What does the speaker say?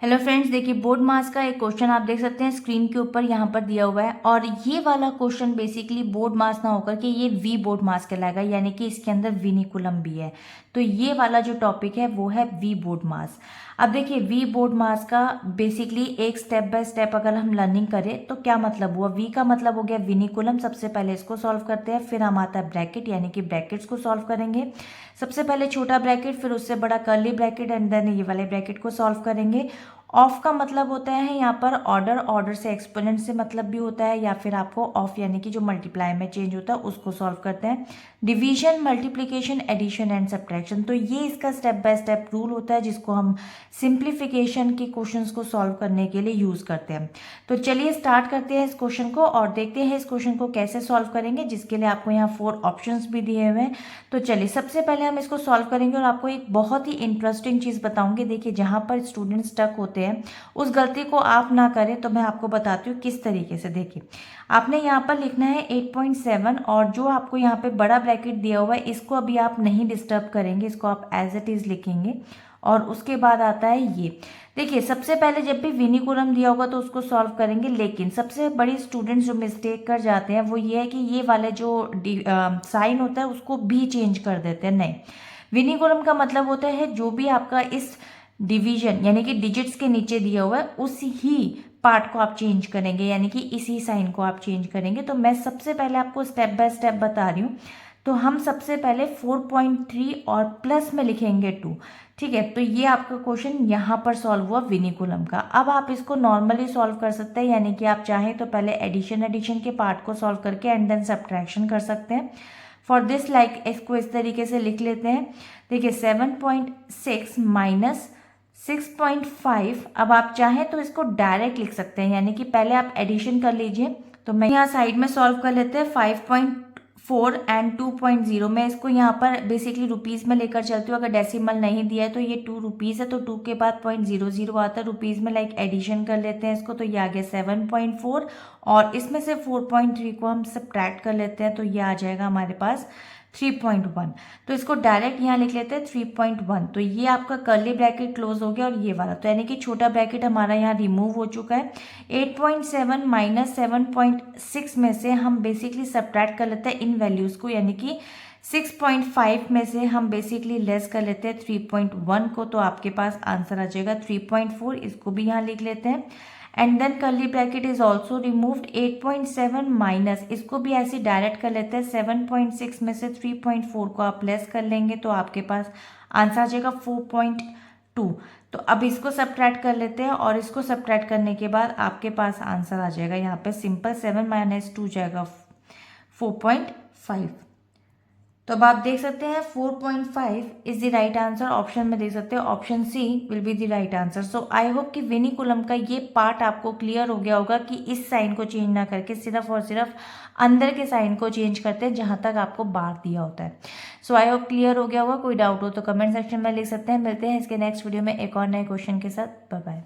Hello friends, देखिए board मास का एक क्वेश्चन आप देख सकते हैं स्क्रीन के ऊपर यहाँ पर दिया हुआ है। और ये वाला क्वेश्चन बेसिकली बोर्ड मास ना होकर के ये वी बोर्ड मास कहलाएगा, यानी कि इसके अंदर विनिकुलम भी है। तो ये वाला जो टॉपिक है वो है वी बोर्ड मास। अब देखिए वी बोर्ड मास का बेसिकली एक स्टेप बाय स्टेप अगर हम लर्निंग करें तो क्या मतलब हुआ। वी का मतलब हो गया विनिकुलम। सबसे पहले इसको सॉल्व करते हैं, फिर हम आता है ब्रैकेट, यानी कि ब्रैकेट्स को सॉल्व करेंगे। सबसे पहले छोटा ब्रैकेट, फिर उससे बड़ा कर्ली ब्रैकेट, एंड देन ये वाले ब्रैकेट को सॉल्व करेंगे। ऑफ का मतलब होता है यहाँ पर ऑर्डर, ऑर्डर से एक्सपोनेंट से मतलब भी होता है, या फिर आपको ऑफ यानी कि जो मल्टीप्लाई में चेंज होता है उसको सॉल्व करते हैं। Division, multiplication, addition and subtraction, तो ये इसका स्टेप बाय स्टेप रूल होता है जिसको हम सिंप्लीफिकेशन के क्वेश्चंस को सॉल्व करने के लिए यूज करते हैं। तो चलिए स्टार्ट करते हैं इस क्वेश्चन को और देखते हैं इस क्वेश्चन को कैसे सॉल्व करेंगे, जिसके लिए आपको यहाँ 4 ऑप्शंस भी दिए हुए हैं। तो चलिए सबसे पहले हम इसको सॉल्व करेंगे और आपको एक बहुत ही इंटरेस्टिंग चीज़ बताऊंगी। देखिए जहाँ पर स्टूडेंट स्टक होते हैं उस गलती को आप ना करें, तो मैं आपको बताती हूँ किस तरीके से। देखिए आपने यहाँ पर लिखना है 8.7, और जो आपको यहाँ पे बड़ा ब्रैकेट दिया हुआ है इसको अभी आप नहीं डिस्टर्ब करेंगे, इसको आप एज इट इज़ लिखेंगे। और उसके बाद आता है ये। देखिए सबसे पहले जब भी विनिकुलम दिया होगा तो उसको सॉल्व करेंगे, लेकिन सबसे बड़ी स्टूडेंट्स जो मिस्टेक कर जाते हैं वो ये है कि ये वाले जो साइन होता है उसको भी चेंज कर देते हैं। नहीं, विनिकुलम का मतलब होता है जो भी आपका इस डिवीजन यानी कि डिजिट्स के नीचे दिया हुआ है उस ही पार्ट को आप चेंज करेंगे, यानी कि इसी साइन को आप चेंज करेंगे। तो मैं सबसे पहले आपको स्टेप बाय स्टेप बता रही हूँ। तो हम सबसे पहले 4.3 और प्लस में लिखेंगे 2। ठीक है, तो ये आपका क्वेश्चन यहाँ पर सॉल्व हुआ विनिकुलम का। अब आप इसको नॉर्मली सॉल्व कर सकते हैं, यानी कि आप चाहें तो पहले एडिशन के पार्ट को सॉल्व करके एंड देन सब्ट्रैक्शन कर सकते हैं। फॉर दिस लाइक इसको इस तरीके से लिख लेते हैं। देखिए 7.6 माइनस 6.5। अब आप चाहें तो इसको डायरेक्ट लिख सकते हैं, यानी कि पहले आप एडिशन कर लीजिए। तो मैं यहाँ साइड में सॉल्व कर लेते हैं। 5.4 एंड 2.0, मैं इसको यहाँ पर बेसिकली रुपीज़ में लेकर चलती हूँ। अगर डेसिमल नहीं दिया है तो ये 2 रुपीज़ है, तो 2 के बाद 0.00 आता है रुपीज़ में। लाइक एडिशन कर लेते हैं इसको, तो ये आ गया 7.4, और इसमें से 4.3 को हम सब्ट्रैक्ट कर लेते हैं, तो ये आ जाएगा हमारे पास 3.1। तो इसको डायरेक्ट यहाँ लिख लेते हैं 3.1। तो ये आपका कर्ली ब्रैकेट क्लोज हो गया, और ये वाला तो यानी कि छोटा ब्रैकेट हमारा यहाँ रिमूव हो चुका है। 8.7 माइनस 7.6 में से हम बेसिकली सब्ट्रैक्ट कर लेते हैं इन वैल्यूज़ को, यानी कि 6.5 में से हम बेसिकली लेस कर लेते हैं 3.1 को, तो आपके पास आंसर आ जाएगा 3.4। इसको भी यहाँ लिख लेते हैं and then curly bracket is also removed. 8.7 minus, इसको भी ऐसे डायरेक्ट कर लेते हैं। 7.6 में से 3.4 को आप लेस कर लेंगे तो आपके पास आंसर आ जाएगा 4.2। तो अब इसको सब्ट्रैक्ट कर लेते हैं, और इसको सब्ट्रैक्ट करने के बाद आपके पास आंसर आ जाएगा यहाँ पे सिंपल 7 माइनस 2 जाएगा 4.5। तो अब आप देख सकते हैं 4.5 is the right answer. Option में देख सकते हैं option C will be the right answer. So I hope कि विनिकुलम का ये पार्ट आपको क्लियर हो गया होगा कि इस साइन को चेंज ना करके सिर्फ और सिर्फ अंदर के साइन को चेंज करते हैं जहां तक आपको बार दिया होता है। सो आई होप क्लियर हो गया होगा। कोई डाउट हो तो कमेंट सेक्शन में लिख सकते हैं। मिलते हैं इसके नेक्स्ट वीडियो में एक और नए क्वेश्चन के साथ। Bye bye.